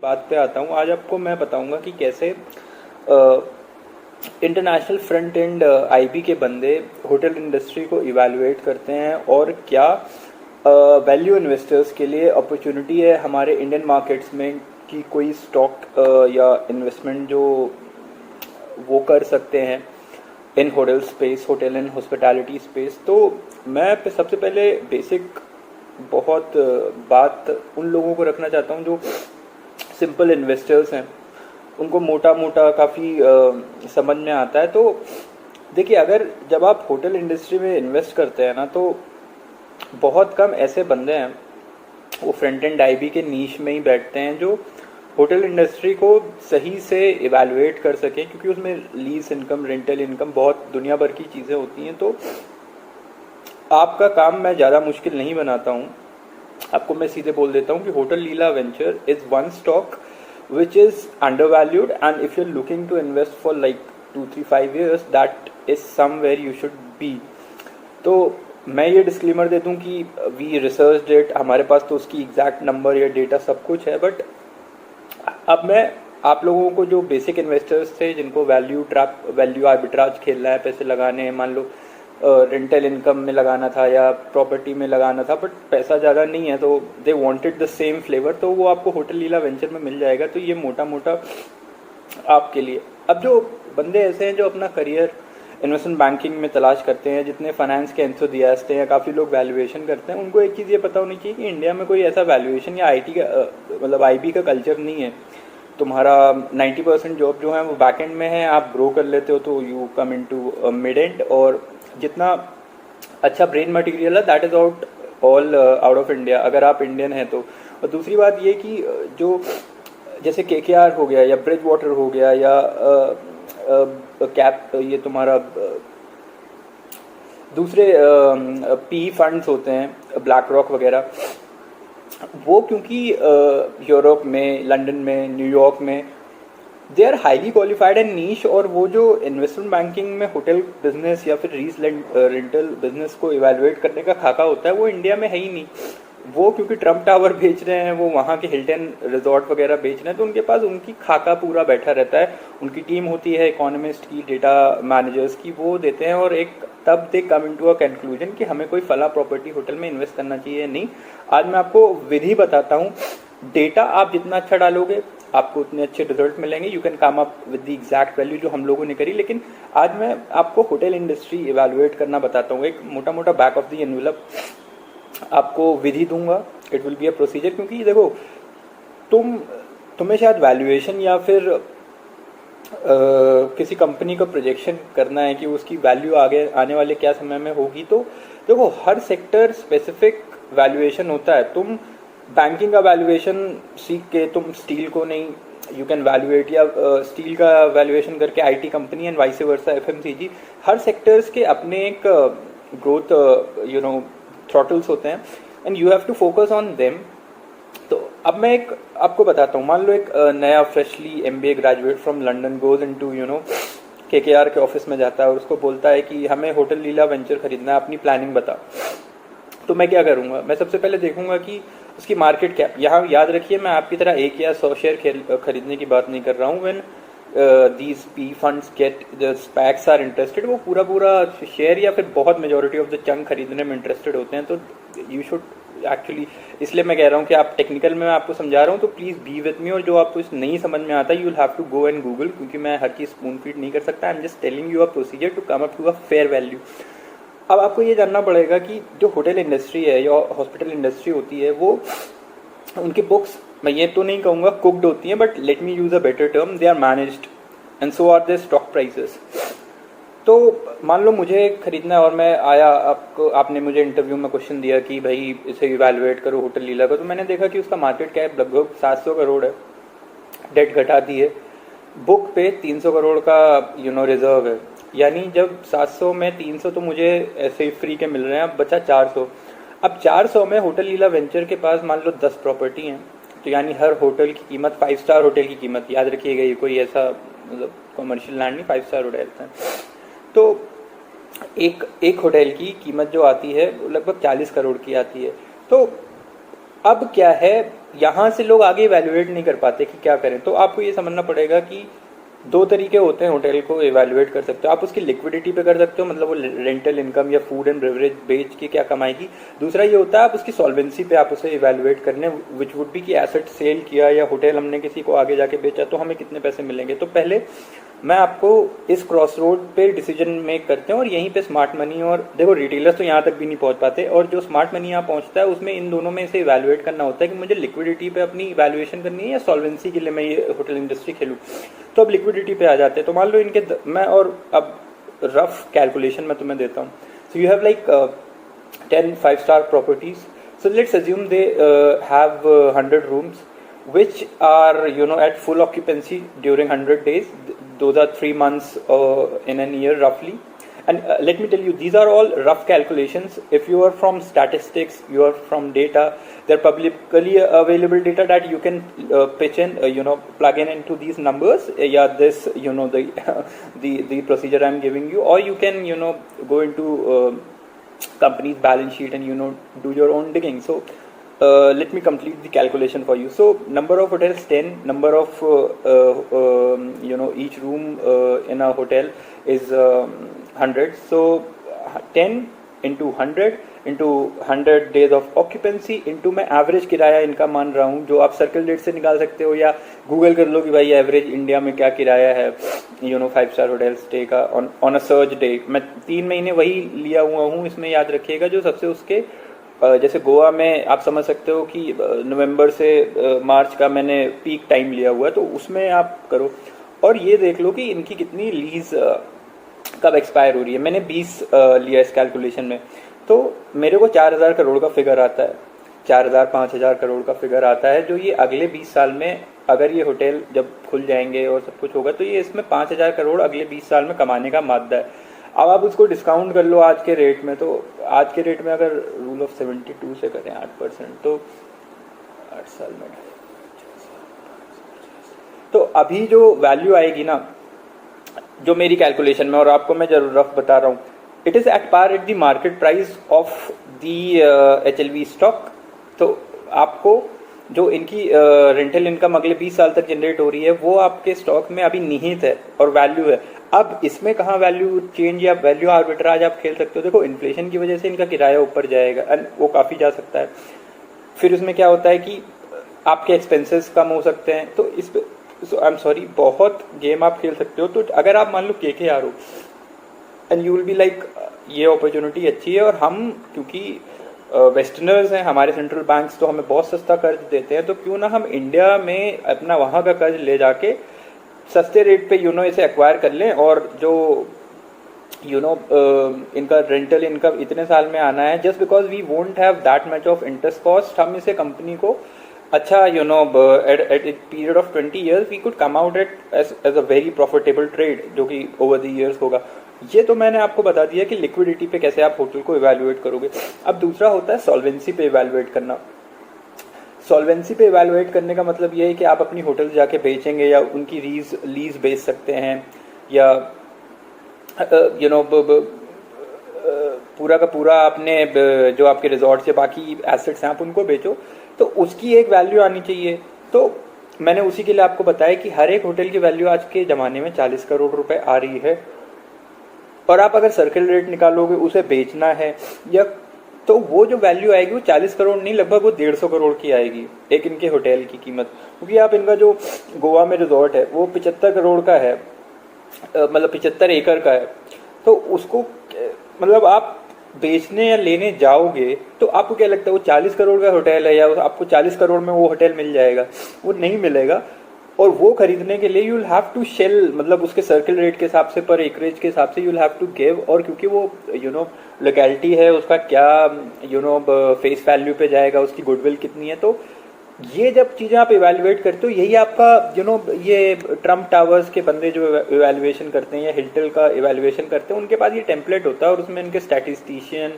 बात पे आता हूँ। आज आपको मैं बताऊंगा कि कैसे इंटरनेशनल फ्रंट एंड आईबी के बंदे होटल इंडस्ट्री को इवैल्यूएट करते हैं और क्या वैल्यू इन्वेस्टर्स के लिए अपॉर्चुनिटी है हमारे इंडियन मार्केट्स में कि कोई स्टॉक या इन्वेस्टमेंट जो वो कर सकते हैं in hotel space, hotel and hospitality space. तो मैं सबसे पहले बेसिक बहुत बात उन लोगों को रखना चाहता हूँ जो सिंपल इन्वेस्टर्स हैं, उनको मोटा मोटा काफ़ी समझ में आता है। तो देखिए, अगर जब आप होटल इंडस्ट्री में इन्वेस्ट करते हैं ना, तो बहुत कम ऐसे बंदे हैं वो फ्रंट एंड आईबी के नीश में ही बैठते हैं जो होटल इंडस्ट्री को सही से इवैल्यूएट कर सकें, क्योंकि उसमें लीज इनकम, रेंटल इनकम, बहुत दुनिया भर की चीज़ें होती हैं। तो आपका काम मैं ज़्यादा मुश्किल नहीं बनाता हूँ, आपको मैं सीधे बोल देता हूँ कि hotel Leela venture is one stock which is undervalued, and if you are looking to invest for like 2-3-5 years, that is somewhere you should be. तो मैं ये डिस्क्लेमर दे दूँ कि वी रिसर्च इट, हमारे पास तो उसकी एग्जैक्ट नंबर या डेटा सब कुछ है, बट अब मैं आप लोगों को जो बेसिक इन्वेस्टर्स थे जिनको वैल्यू आर्बिट्राज खेलना है, पैसे लगाने हैं, मान लो रेंटल इनकम में लगाना था या प्रॉपर्टी में लगाना था, बट पैसा ज़्यादा नहीं है, तो they wanted the same flavour, तो वो आपको होटल लीला वेंचर में मिल जाएगा। तो ये मोटा मोटा आपके लिए। अब जो बंदे ऐसे हैं जो अपना करियर इन्वेस्टमेंट बैंकिंग में तलाश करते हैं, जितने फाइनेंस के एंथुसियास्ट हैं या काफ़ी लोग वैल्यूएशन करते हैं, उनको एक चीज़ ये पता होनी चाहिए कि इंडिया में कोई ऐसा वैल्यूएशन या आईटी का मतलब आईबी का कल्चर नहीं है। तुम्हारा 90% जॉब जो है वो बैक एंड में है, आप ग्रो कर लेते हो तो you come into mid and, और जितना अच्छा ब्रेन मटेरियल है that is all out of India, अगर आप इंडियन हैं तो। और दूसरी बात ये कि जो जैसे केकेआर हो गया या ब्रिज वाटर हो गया या कैप, ये तुम्हारा दूसरे पी फंड्स होते हैं, ब्लैक रॉक वगैरह, वो क्योंकि यूरोप में, लंदन में, न्यूयॉर्क में they are highly qualified and niche, और वो जो इन्वेस्टमेंट बैंकिंग में होटल बिजनेस या फिर रेंटल बिजनेस को इवेलुएट करने का खाका होता है, वो इंडिया में है ही नहीं। वो क्योंकि ट्रम्प टावर बेच रहे हैं, वो वहाँ के हिल्टन रिजॉर्ट वगैरह बेच रहे हैं, तो उनके पास उनकी खाका पूरा बैठा रहता है, उनकी टीम होती है इकोनॉमिस्ट की, डेटा मैनेजर्स की, वो देते हैं और एक तब दे कम इनटू अ कंक्लूजन कि हमें कोई फला प्रॉपर्टी होटल में इन्वेस्ट करना चाहिए नहीं। आज मैं आपको विधि बताता हूँ। डेटा आप जितना अच्छा डालोगे आपको उतने अच्छे रिजल्ट मिलेंगे। You can come up with the exact value जो हम लोगों ने करी, लेकिन आज मैं आपको होटल इंडस्ट्री इवैल्यूएट करना बताता हूँ। एक मोटा मोटा बैक ऑफ द एनवेलप आपको विधि दूंगा, it will be a procedure. क्योंकि देखो, तुम्हें शायद वैल्यूएशन या फिर किसी कंपनी का प्रोजेक्शन करना है कि उसकी वैल्यू आगे आने वाले क्या समय में होगी, तो देखो हर सेक्टर स्पेसिफिक वैल्यूएशन होता है। तुम बैंकिंग का वैल्यूएशन सीख के तुम स्टील को नहीं, यू कैन वैल्यूएट, या स्टील का वैल्यूएशन करके IT company and vice versa FMCG. हर सेक्टर्स के अपने एक ग्रोथ थ्रॉटल्स होते हैं and you have to focus on them. तो अब मैं एक आपको बताता हूँ। मान लो एक नया freshly MBA graduate from London goes into KKR के ऑफिस में जाता है और उसको बोलता है कि हमें होटल लीला वेंचर खरीदना है, अपनी प्लानिंग बता। तो मैं क्या करूँगा, मैं सबसे पहले देखूंगा कि उसकी मार्केट कैप, यहाँ याद रखिए मैं आपकी तरह 1 या 100 शेयर खरीदने की बात नहीं कर रहा हूँ। When these P funds get the SPACs are interested, वो पूरा शेयर या फिर बहुत मेजोरिटी ऑफ द चंक खरीदने में इंटरेस्टेड होते हैं। तो यू शुड एक्चुअली, इसलिए मैं कह रहा हूँ कि आप टेक्निकल में मैं आपको समझा रहा हूँ, तो प्लीज़ बी विथ मी। और जो आपको नहीं समझ में आता, you will have to go and Google, क्योंकि मैं हर चीज़ स्पून फीड नहीं कर सकता। I am just telling you a procedure to come up to a fair value. अब आपको ये जानना पड़ेगा कि जो होटल इंडस्ट्री है या हॉस्पिटल इंडस्ट्री होती है, वो उनकी बुक्स, मैं ये तो नहीं कहूँगा कुकड होती हैं, but let me use a better term, they are managed and so are their stock prices. तो मान लो मुझे खरीदना है और मैं आया, आपने मुझे इंटरव्यू में क्वेश्चन दिया कि भाई इसे इवैल्यूएट करो होटल लीला का, तो मैंने देखा कि उसका मार्केट कैप लगभग 700 करोड़ है, डेट घटा दी है, बुक पे 300 करोड़ का रिजर्व है। यानी जब 700 में 300 तो मुझे ऐसे ही फ्री के मिल रहे हैं, अब बचा 400। अब 400 में होटल लीला वेंचर के पास मान लो 10 प्रॉपर्टी हैं, तो यानी हर होटल की कीमत, 5 स्टार होटल की कीमत, याद रखिएगा ये कोई ऐसा मतलब कमर्शियल लैंड नहीं, 5 स्टार होटल है। तो एक होटल की कीमत जो आती है लगभग 40 करोड़ की आती है। तो अब क्या है, यहाँ से लोग आगे इवैल्यूएट नहीं कर पाते कि क्या करें। तो आपको ये समझना पड़ेगा कि दो तरीके होते हैं होटल को इवैल्यूएट कर सकते हो। आप उसकी लिक्विडिटी पे कर सकते हो, मतलब वो रेंटल इनकम या फूड एंड बेवरेज बेच के क्या कमाएगी। दूसरा ये होता है आप उसकी सॉल्वेंसी पे आप उसे इवैल्यूएट करने, विच वुड बी कि एसेट सेल किया या होटल हमने किसी को आगे जाके बेचा तो हमें कितने पैसे मिलेंगे। तो पहले मैं आपको इस क्रॉस रोड पे डिसीजन मेक करते हैं और यहीं पे स्मार्ट मनी, और देखो रिटेलर्स तो यहाँ तक भी नहीं पहुँच पाते, और जो स्मार्ट मनी यहाँ पहुँचता है उसमें इन दोनों में से इवैल्यूएट करना होता है कि मुझे लिक्विडिटी पे अपनी इवैल्यूएशन करनी है या सॉल्वेंसी के लिए मैं ये होटल इंडस्ट्री खेलूँ। तो अब लिक्विडिटी पे आ जाते हैं। तो मान लो इनके मैं और अब रफ कैलकुलेशन मैं तुम्हें देता हूँ। So you have like 10 5-star properties. So let's assume they have 100 rooms which are at full occupancy during 100 days. Those are 3 months in a year roughly. And let me tell you, these are all rough calculations. If you are from statistics, you are from data, they're publicly available data that you can pitch in, plug in into these numbers. This, the procedure I'm giving you, or you can, go into company's balance sheet and do your own digging. So let me complete the calculation for you. So number of hotels 10, number of each room in a hotel is 100. So 10 into 100 into 100 days of occupancy into मैं average किराया इनका मान रहा हूँ, जो आप circle rate से निकाल सकते हो या गूगल कर लो कि भाई एवरेज इंडिया में क्या किराया है 5-star होटल स्टे का ऑन अ सर्च डे। मैं 3 महीने वही लिया हुआ हूँ, इसमें याद रखिएगा जो सबसे उसके जैसे गोवा में आप समझ सकते हो कि नवंबर से मार्च का मैंने पीक टाइम लिया हुआ है, तो उसमें आप करो और ये देख लो कि इनकी कितनी लीज कब एक्सपायर हो रही है। मैंने 20 लिया इस कैलकुलेशन में, तो मेरे को 4000 करोड़ का फिगर आता है, 4000-5000 करोड़ का फिगर आता है, जो ये अगले 20 साल में अगर ये होटल जब खुल जाएंगे और सब कुछ होगा तो ये इसमें 5000 करोड़ अगले 20 साल में कमाने का मादा है। अब आप उसको डिस्काउंट कर लो आज के रेट में, तो आज के रेट में अगर रूल ऑफ 72 से करें 8%, तो 8 साल में तो अभी जो वैल्यू आएगी ना, जो मेरी कैलकुलेशन में, और आपको मैं जरूर रफ बता रहा हूँ, it is at par at the market price of the HLV stock. तो आपको जो इनकी रेंटल इनकम अगले 20 साल तक जनरेट हो रही है वो आपके स्टॉक में अभी निहित है और वैल्यू है। अब इसमें कहाँ वैल्यू चेंज या वैल्यू आर्बिट्राज आप खेल सकते हो। देखो इन्फ्लेशन की वजह से इनका किराया ऊपर जाएगा एंड वो काफ़ी जा सकता है। फिर उसमें क्या होता है कि आपके एक्सपेंसेस कम हो सकते हैं, तो इस आई एम सॉरी बहुत गेम आप खेल सकते हो। तो अगर आप मान लो KKR हो and you will be like ये अपॉर्चुनिटी अच्छी है और हम क्योंकि वेस्टर्नर्स हैं, हमारे सेंट्रल बैंक्स तो हमें बहुत सस्ता कर्ज देते हैं, तो क्यों ना हम इंडिया में अपना वहाँ का कर्ज ले जाके सस्ते रेट पे इसे एक्वायर कर लें, और जो इनका रेंटल इनकम इतने साल में आना है, just because we won't have that much of interest cost, हम इसे कंपनी को अच्छा at a period of 20 years we could come out as a very profitable trade, जो कि ओवर द ईयर्स होगा। ये तो मैंने आपको बता दिया कि लिक्विडिटी पे कैसे आप होटल को इवैल्यूएट करोगे। अब दूसरा होता है सॉल्वेंसी पे इवैल्यूएट करना। सॉल्वेंसी पे इवैल्यूएट करने का मतलब ये है कि आप अपनी होटल जाके बेचेंगे या उनकी लीज बेच सकते हैं, या पूरा का पूरा आपने जो आपके रिजॉर्ट्स या बाकी एसेट्स हैं आप उनको बेचो, तो उसकी एक वैल्यू आनी चाहिए। तो मैंने उसी के लिए आपको बताया कि हर एक होटल की वैल्यू आज के ज़माने में 40 करोड़ रुपए आ रही है, और आप अगर सर्किल रेट निकालोगे उसे बेचना है या तो वो जो वैल्यू आएगी वो 40 करोड़ नहीं, लगभग वो 150 करोड़ की आएगी एक इनके होटल की कीमत। क्योंकि आप इनका जो गोवा में रिजॉर्ट है वो 75 करोड़ का है, मतलब 75 एकड़ का है, तो उसको मतलब आप बेचने या लेने जाओगे तो आपको क्या लगता है वो 40 करोड़ का होटल है या आपको 40 करोड़ में वो होटल मिल जाएगा? वो नहीं मिलेगा। और वो खरीदने के लिए you will have to sell, मतलब उसके सर्किल रेट के हिसाब से पर एकरेज के हिसाब से you will have to give, और क्योंकि वो लोकेलिटी है उसका क्या फेस वैल्यू पे जाएगा, उसकी गुडविल कितनी है। तो ये जब चीज़ें आप इवैल्यूएट करते हो, यही आपका ये ट्रम्प टावर्स के बंदे जो इवैल्यूएशन करते हैं या हिल्टल का इवैल्यूएशन करते हैं, उनके पास ये टेम्पलेट होता है और उसमें इनके स्टैटिस्टिशियन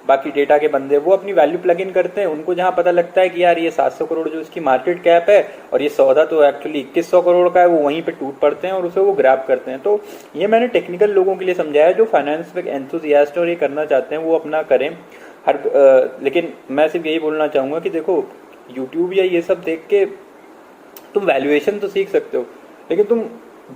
बाकी डेटा के बंदे वो अपनी वैल्यू प्लग इन करते हैं। उनको जहां पता लगता है कि यार ये 700 करोड़ जो इसकी मार्केट कैप है और ये सौदा तो एक्चुअली 2100 करोड़ का है, वो वहीं पे टूट पड़ते हैं और उसे वो ग्रैब करते हैं। तो ये मैंने टेक्निकल लोगों के लिए समझाया, जो फाइनेंस में एंथुसियास्ट और ये करना चाहते हैं वो अपना करें। लेकिन मैं सिर्फ यही बोलना चाहूँगा कि देखो यूट्यूब या ये सब देख के तुम वैल्यूएशन तो सीख सकते हो, लेकिन तुम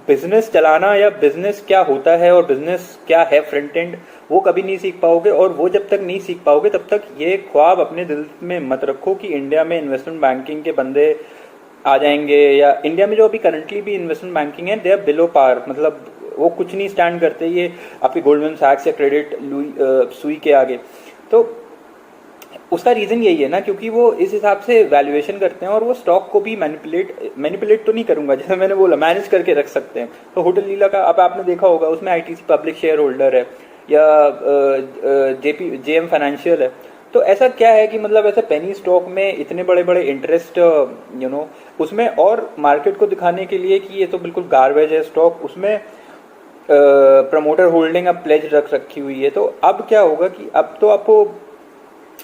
बिजनेस चलाना या बिजनेस क्या होता है और बिजनेस क्या है फ्रंट एंड, वो कभी नहीं सीख पाओगे। और वो जब तक नहीं सीख पाओगे तब तक ये ख्वाब अपने दिल में मत रखो कि इंडिया में इन्वेस्टमेंट बैंकिंग के बंदे आ जाएंगे, या इंडिया में जो अभी करंटली भी इन्वेस्टमेंट बैंकिंग है दे आर बिलो पार, मतलब वो कुछ नहीं स्टैंड करते ये आपके गोल्डमैन सैक्स या क्रेडिट सुई के आगे। तो उसका रीज़न यही है ना, क्योंकि वो इस हिसाब से वैल्यूएशन करते हैं और वो स्टॉक को भी मैनिपुलेट तो नहीं करूंगा, जैसे मैंने बोला मैनेज करके रख सकते हैं। तो होटल लीला का अब आपने देखा होगा उसमें आईटीसी पब्लिक शेयर होल्डर है या जेएम फाइनेंशियल है। तो ऐसा क्या है कि मतलब ऐसे पेनी स्टॉक में इतने बड़े बड़े इंटरेस्ट उसमें, और मार्केट को दिखाने के लिए कि ये तो बिल्कुल गार्बेज है स्टॉक, उसमें प्रमोटर होल्डिंग अब प्लेज रख रखी हुई है। तो अब क्या होगा कि अब तो आपको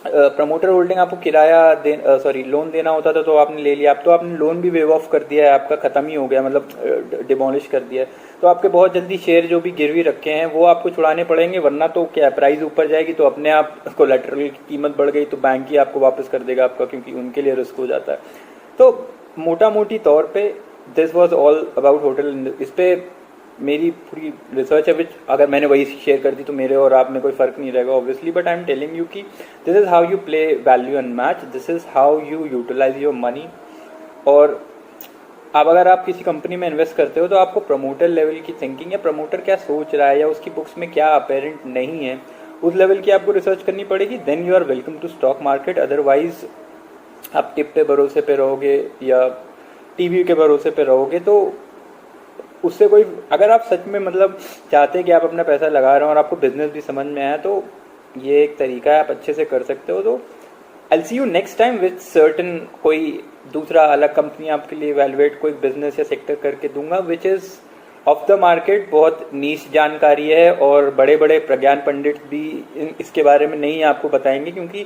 प्रमोटर होल्डिंग आपको लोन देना होता था तो आपने ले लिया, अब तो आपने लोन भी वेव ऑफ कर दिया है, आपका खत्म ही हो गया, मतलब डिमोलिश कर दिया है। तो आपके बहुत जल्दी शेयर जो भी गिरवी रखे हैं वो आपको छुड़ाने पड़ेंगे, वरना तो क्या प्राइस ऊपर जाएगी तो अपने आप कोलेटरल की कीमत बढ़ गई तो बैंक ही आपको वापस कर देगा आपका, क्योंकि उनके लिए रिस्क हो जाता है। तो मोटा मोटी तौर पे this was all about hotel. इस पे मेरी पूरी रिसर्च है, विच अगर मैंने वही शेयर कर दी तो मेरे और आप में कोई फर्क नहीं रहेगा obviously, but I am telling you कि this is how you play value and match, this is how you utilize your money. और अब अगर आप किसी कंपनी में इन्वेस्ट करते हो तो आपको प्रमोटर लेवल की थिंकिंग या प्रमोटर क्या सोच रहा है या उसकी बुक्स में क्या अपेरेंट नहीं है उस लेवल की आपको रिसर्च करनी पड़ेगी, then you are welcome to stock market. Otherwise आप टिप पे भरोसे पे रहोगे या टीवी के भरोसे पे रहोगे तो उससे कोई, अगर आप सच में मतलब चाहते हैं कि आप अपना पैसा लगा रहे हो और आपको बिजनेस भी समझ में आया तो ये एक तरीका है, आप अच्छे से कर सकते हो। तो I see you next time with certain कोई दूसरा अलग कंपनी आपके लिए इवैल्यूएट कोई बिजनेस या सेक्टर करके दूंगा which is of the market, बहुत नीश जानकारी है और बड़े बड़े प्रज्ञान पंडित भी इसके बारे में नहीं आपको बताएंगे, क्योंकि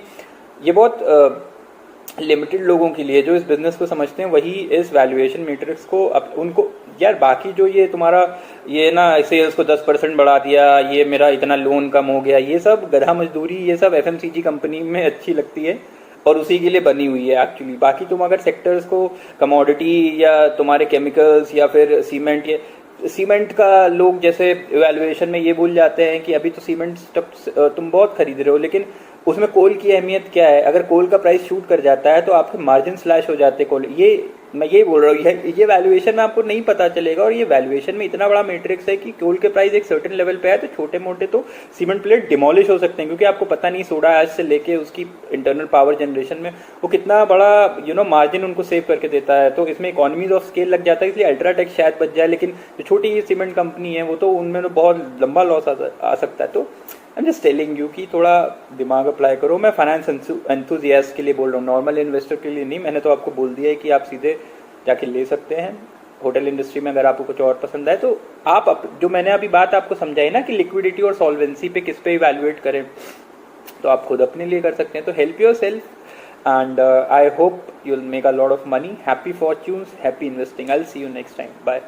ये बहुत लिमिटेड लोगों के लिए जो इस बिजनेस को समझते हैं वही इस वैल्यूएशन मैट्रिक्स को उनको यार बाकी जो ये तुम्हारा ये ना सेल्स को 10% बढ़ा दिया, ये मेरा इतना लोन कम हो गया, ये सब गधा मजदूरी, ये सब एफएमसीजी कंपनी में अच्छी लगती है और उसी के लिए बनी हुई है एक्चुअली। बाकी तुम अगर सेक्टर्स को कमोडिटी या तुम्हारे केमिकल्स या फिर सीमेंट का लोग जैसे इवैल्यूएशन में ये भूल जाते हैं कि अभी तो सीमेंट तुम बहुत खरीद रहे हो, लेकिन उसमें कोल की अहमियत क्या है। अगर कोल का प्राइस शूट कर जाता है तो आपके मार्जिन स्लैश हो जाते हैं कोल, ये मैं ये बोल रहा हूँ, ये वैल्यूएशन में आपको नहीं पता चलेगा। और ये वैल्यूएशन में इतना बड़ा मैट्रिक्स है कि कोल के प्राइस एक सर्टेन लेवल पे है तो छोटे मोटे तो सीमेंट प्लेट डिमोलिश हो सकते हैं, क्योंकि आपको पता नहीं सोडा ऐश से लेके उसकी इंटरनल पावर जनरेशन में वो कितना बड़ा मार्जिन उनको सेव करके देता है। तो इसमें इकोनॉमीज ऑफ स्केल लग जाता है, इसलिए अल्ट्राटेक शायद बच जाए, लेकिन जो छोटी सीमेंट कंपनी है वो तो उनमें तो बहुत लंबा लॉस आ सकता है। तो आई एम जस्ट टेलिंग यू कि थोड़ा दिमाग अप्लाई करो। मैं फाइनेंस एंथुजियास्ट के लिए बोल रहा हूँ, नॉर्मल इन्वेस्टर के लिए नहीं। मैंने तो आपको बोल दिया है कि आप सीधे जाके ले सकते हैं होटल इंडस्ट्री में। अगर आपको कुछ और पसंद आए तो आप जो मैंने अभी बात आपको समझाई ना कि लिक्विडिटी और सॉल्वेंसी पे किस पे इवैल्यूएट करें, तो आप खुद अपने लिए कर सकते हैं। तो help yourself and I hope you will make a lot of money. Happy fortunes, happy investing. I will see you next time. Bye.